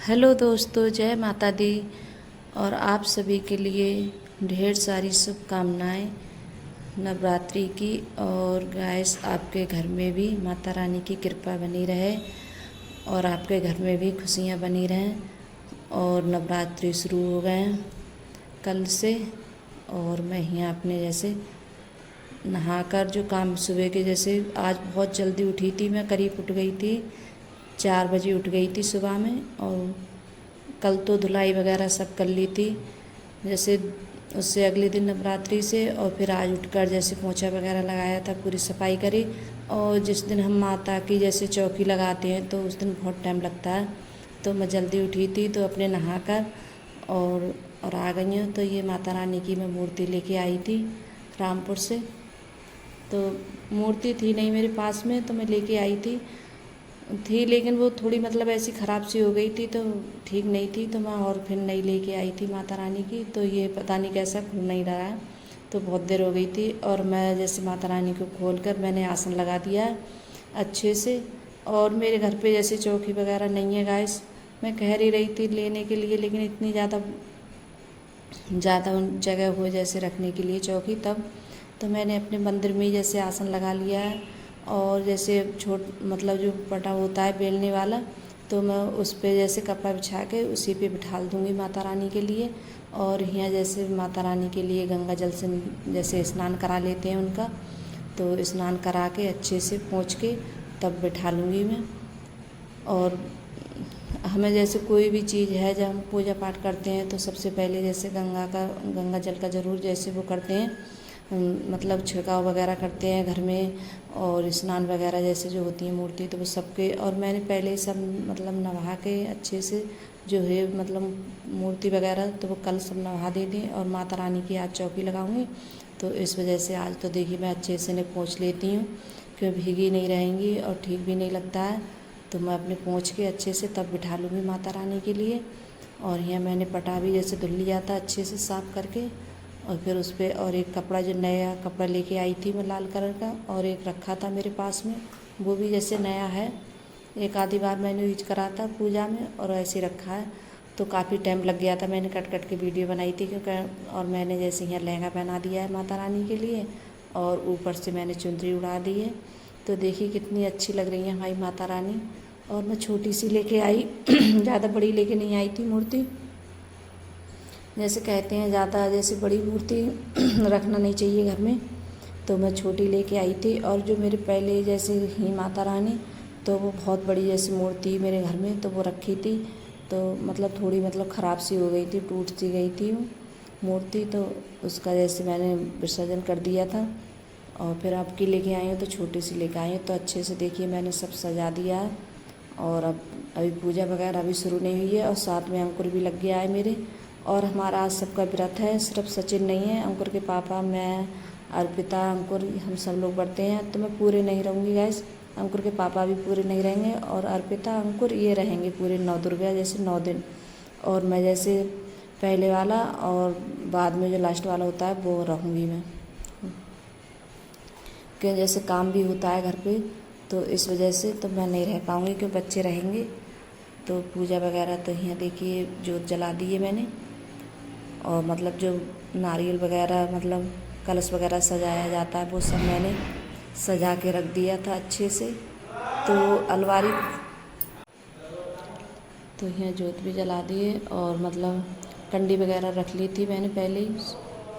Hello दोस्तों, जय माता दी। और आप सभी के लिए ढेर सारी शुभकामनाएं नवरात्रि की। और गाइस, आपके घर में भी माता रानी की कृपा बनी रहे और आपके घर में भी खुशियां बनी रहें। और नवरात्रि शुरू हो गए हैं कल से। और मैं यहाँ अपने जैसे नहाकर जो काम सुबह के जैसे आज बहुत जल्दी उठी थी, मैं करीब उठ गई थी 4 बजे उठ गई थी सुबह में। और कल तो धुलाई वगैरह सब कर ली थी जैसे उससे अगले दिन नवरात्रि से। और फिर आज उठकर जैसे पोंछा वगैरह लगाया था, पूरी सफाई करी। और जिस दिन हम माता की जैसे चौकी लगाते हैं तो उस दिन बहुत टाइम लगता है, तो मैं जल्दी उठी थी तो अपने नहाकर और आ गई हूँ। तो ये माता रानी की मैं मूर्ति लेके आई थी रामपुर से। तो मूर्ति थी नहीं मेरे पास में, तो मैं लेके आई थी लेकिन वो थोड़ी मतलब ऐसी ख़राब सी हो गई थी, तो ठीक नहीं थी। तो मैं और फिर नई लेके आई थी माता रानी की। तो ये पता नहीं कैसा खुल नहीं रहा है, तो बहुत देर हो गई थी। और मैं जैसे माता रानी को खोलकर मैंने आसन लगा दिया है अच्छे से। और मेरे घर पे जैसे चौकी वगैरह नहीं है गाइस, मैं कह ही रही थी लेने के लिए, लेकिन इतनी ज़्यादा जगह हो जैसे रखने के लिए चौकी, तब तो मैंने अपने मंदिर में ही जैसे आसन लगा लिया है। और जैसे मतलब जो पटा होता है बेलने वाला, तो मैं उस पे जैसे कपड़ा बिछा के उसी पे बिठाल दूँगी माता रानी के लिए। और यहाँ जैसे माता रानी के लिए गंगा जल से जैसे स्नान करा लेते हैं उनका, तो स्नान करा के अच्छे से पोंछ के तब बिठा लूँगी मैं। और हमें जैसे कोई भी चीज़ है, जब हम पूजा पाठ करते हैं तो सबसे पहले जैसे गंगा जल का ज़रूर जैसे वो करते हैं, मतलब छिड़काव वगैरह करते हैं घर में। और स्नान वगैरह जैसे जो होती है मूर्ति, तो वो सबके। और मैंने पहले ही सब मतलब नहा के अच्छे से जो है मतलब मूर्ति वगैरह, तो वो कल सब नहा दे दी। और माता रानी की आज चौकी लगाऊंगी, तो इस वजह से आज तो देखिए मैं अच्छे से इन्हें पोंछ लेती हूँ, क्यों भीगी नहीं रहेंगी और ठीक भी नहीं लगता है। तो मैं अपने पोंछ के अच्छे से तब बिठा लूँगी माता रानी के लिए। और यहाँ मैंने पटा भी जैसे धुल लिया था अच्छे से साफ़ करके। और फिर उस पर और एक कपड़ा जो नया कपड़ा लेके आई थी मैं लाल कलर का, और एक रखा था मेरे पास में, वो भी जैसे नया है। एक आधी बार मैंने यूज करा था पूजा में और ऐसे रखा है। तो काफ़ी टाइम लग गया था, मैंने कट कट के वीडियो बनाई थी क्योंकि। और मैंने जैसे यहाँ लहंगा पहना दिया है माता रानी के लिए, और ऊपर से मैंने चुनरी उड़ा दी है। तो देखिए कितनी अच्छी लग रही है हमारी माता रानी। और मैं छोटी सी लेके आई ज़्यादा बड़ी लेके नहीं आई थी मूर्ति। जैसे कहते हैं ज़्यादा जैसे बड़ी मूर्ति रखना नहीं चाहिए घर में, तो मैं छोटी लेके आई थी। और जो मेरे पहले जैसे ही माता रानी, तो वो बहुत बड़ी जैसी मूर्ति मेरे घर में, तो वो रखी थी। तो मतलब थोड़ी मतलब ख़राब सी हो गई थी, टूट सी गई थी वो मूर्ति, तो उसका जैसे मैंने विसर्जन कर दिया था। और फिर आपकी लेके आई हूँ तो छोटी सी लेके आई हूँ। तो अच्छे से देखिए मैंने सब सजा दिया है। और अब अभी पूजा वगैरह अभी शुरू नहीं हुई है, और साथ में अंकुर भी लग गया है मेरे। और हमारा आज सबका व्रत है, सिर्फ सचिन नहीं है, अंकुर के पापा, मैं, अर्पिता, अंकुर, हम सब लोग बढ़ते हैं। तो मैं पूरे नहीं रहूँगी गैस, अंकुर के पापा भी पूरे नहीं रहेंगे, और अर्पिता अंकुर ये रहेंगे पूरे 9 दुर्गा जैसे 9 दिन। और मैं जैसे पहले वाला और बाद में जो लास्ट वाला होता है वो रहूँगी मैं, क्योंकि जैसे काम भी होता है घर पे, तो इस वजह से तो मैं नहीं रह पाऊँगी, क्योंकि बच्चे रहेंगे। तो पूजा वगैरह तो यहाँ देखिए जोत जला दी है मैंने। और मतलब जो नारियल वगैरह मतलब कलश वगैरह सजाया जाता है, वो सब मैंने सजा के रख दिया था अच्छे से। तो अलमारी, तो यहाँ जोत भी जला दिए। और मतलब कंडी वगैरह रख ली थी मैंने पहले ही,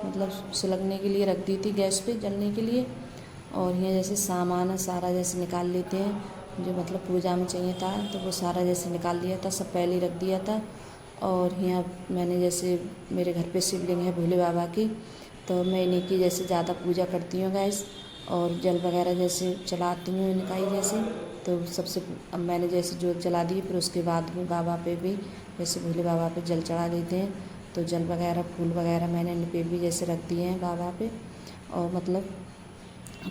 मतलब सुलगने के लिए रख दी थी गैस पे जलने के लिए। और यहाँ जैसे सामान है सारा जैसे निकाल लेते हैं, जो मतलब पूजा में चाहिए था, तो वो सारा जैसे निकाल लिया था, सब पहले ही रख दिया था। और यहाँ मैंने जैसे मेरे घर पे शिवलिंग है भोले बाबा की, तो मैं इन्हीं की जैसे ज़्यादा पूजा करती हूँ गैस। और जल वगैरह जैसे चलाती हूँ इनका ही जैसे। तो सबसे अब मैंने जैसे जोत जला दी, फिर उसके बाद में बाबा पे भी जैसे भोले बाबा पे जल चढ़ा देते हैं। तो जल वगैरह फूल वगैरह मैंने इन पे भी जैसे रख दिए हैं बाबा पे। और मतलब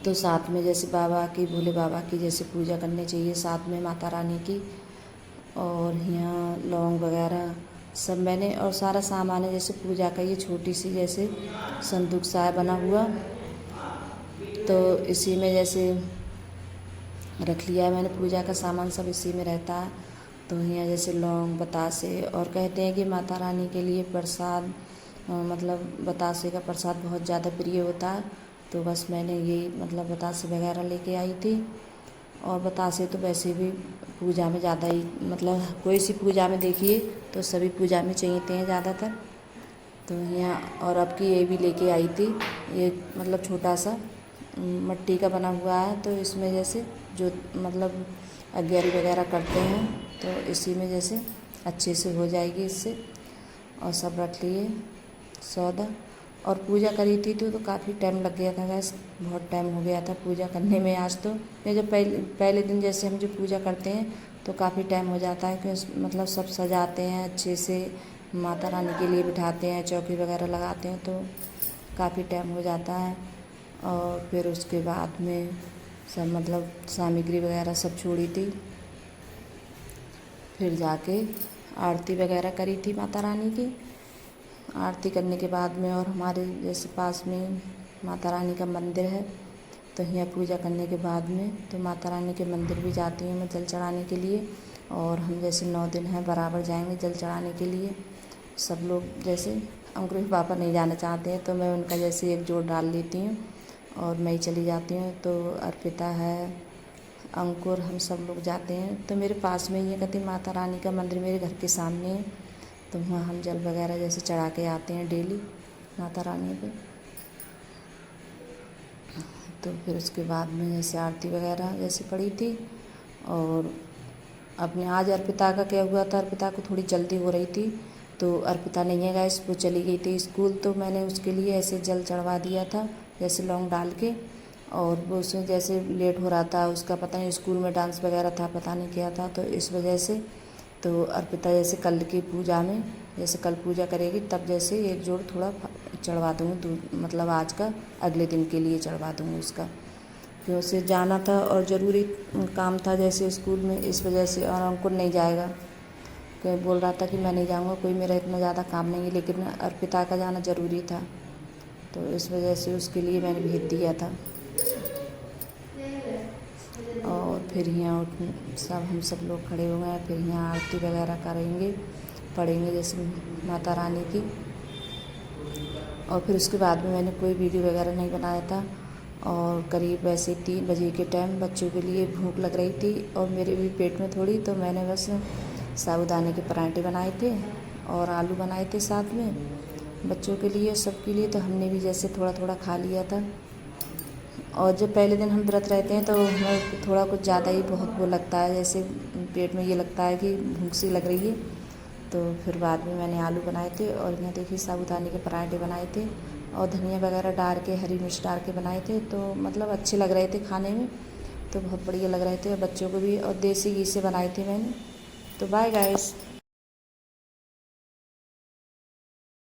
तो साथ में जैसे बाबा की, भोले बाबा की जैसे पूजा करनी चाहिए, साथ में माता रानी की। और यहाँ लौंग वगैरह सब मैंने, और सारा सामान है जैसे पूजा का, ये छोटी सी जैसे संदूक सा है बना हुआ, तो इसी में जैसे रख लिया है मैंने, पूजा का सामान सब इसी में रहता है। तो यहाँ जैसे लौंग बतासे, और कहते हैं कि माता रानी के लिए प्रसाद मतलब बतासे का प्रसाद बहुत ज़्यादा प्रिय होता है। तो बस मैंने यही मतलब बतासे वगैरह लेके आई थी। और बतासे तो वैसे भी पूजा में ज़्यादा ही मतलब कोई सी पूजा में देखिए तो सभी पूजा में चाहिए हैं ज़्यादातर। तो यहाँ और अब की ये भी लेके आई थी, ये मतलब छोटा सा मिट्टी का बना हुआ है। तो इसमें जैसे जो मतलब अगियारी वगैरह करते हैं तो इसी में जैसे अच्छे से हो जाएगी इससे। और सब रख लिए सौदा, और पूजा करी थी तो काफ़ी टाइम लग गया था गैस, बहुत टाइम हो गया था पूजा करने में। आज तो ये जब पहले दिन जैसे हम जो पूजा करते हैं तो काफ़ी टाइम हो जाता है कि मतलब सब सजाते हैं अच्छे से, माता रानी के लिए बिठाते हैं, चौकी वगैरह लगाते हैं, तो काफ़ी टाइम हो जाता है। और फिर उसके बाद में सब मतलब सामग्री वगैरह सब छोड़ी थी, फिर जाके आरती वगैरह करी थी माता रानी की। आरती करने के बाद में, और हमारे जैसे पास में माता रानी का मंदिर है, तो यहाँ पूजा करने के बाद में तो माता रानी के मंदिर भी जाती हूँ मैं जल चढ़ाने के लिए। और हम जैसे 9 दिन हैं बराबर जाएंगे जल चढ़ाने के लिए। सब लोग जैसे अंकुर के पापा नहीं जाना चाहते हैं तो मैं उनका जैसे एक जोड़ डाल लेती हूँ और मैं ही चली जाती हूँ। तो अर्पिता है, अंकुर, हम सब लोग जाते हैं। तो मेरे पास में ये कहती माता रानी का मंदिर मेरे घर के सामने है, तो वहाँ हम जल वगैरह जैसे चढ़ा के आते हैं डेली माता रानी पे। तो फिर उसके बाद में जैसे आरती वगैरह जैसे पड़ी थी। और अपने आज अर्पिता का क्या हुआ था, अर्पिता को थोड़ी जल्दी हो रही थी तो अर्पिता नहीं है गैस, वो चली गई थी स्कूल। तो मैंने उसके लिए ऐसे जल चढ़वा दिया था जैसे लौंग डाल के। और वो उसमें जैसे लेट हो रहा था, उसका पता नहीं स्कूल में डांस वगैरह था, पता नहीं क्या था, तो इस वजह से तो अर्पिता जैसे कल की पूजा में जैसे कल पूजा करेगी तब जैसे एक जोड़ थोड़ा चढ़वा दूँगी, मतलब आज का अगले दिन के लिए चढ़वा दूँगी उसका, कि उसे जाना था और ज़रूरी काम था जैसे स्कूल में, इस वजह से। और अंकुर नहीं जाएगा, कि बोल रहा था कि मैं नहीं जाऊँगा, कोई मेरा इतना ज़्यादा काम नहीं है, लेकिन अर्पिता का जाना ज़रूरी था, तो इस वजह से उसके लिए मैंने भेज दिया था। और फिर यहाँ सब हम सब लोग खड़े हो गए, फिर यहाँ आरती वगैरह करेंगे, पढ़ेंगे जैसे माता रानी की। और फिर उसके बाद में मैंने कोई वीडियो वगैरह नहीं बनाया था। और करीब वैसे 3 बजे के टाइम बच्चों के लिए भूख लग रही थी और मेरे भी पेट में थोड़ी, तो मैंने बस साबूदाने के पराठे बनाए थे और आलू बनाए थे साथ में बच्चों के लिए, सबके लिए। तो हमने भी जैसे थोड़ा थोड़ा खा लिया था। और जब पहले दिन हम व्रत रहते हैं तो हमें थोड़ा कुछ ज़्यादा ही बहुत वो लगता है, जैसे पेट में ये लगता है कि भूख सी लग रही है। तो फिर बाद में मैंने आलू बनाए थे और यहाँ देखिए साबूदाने के पराठे बनाए थे और धनिया वगैरह डाल के, हरी मिर्च डाल के बनाए थे। तो मतलब अच्छे लग रहे थे खाने में, तो बहुत बढ़िया लग रहे थे बच्चों को भी। और देसी घी से बनाए थे मैंने। तो बाय गाइस।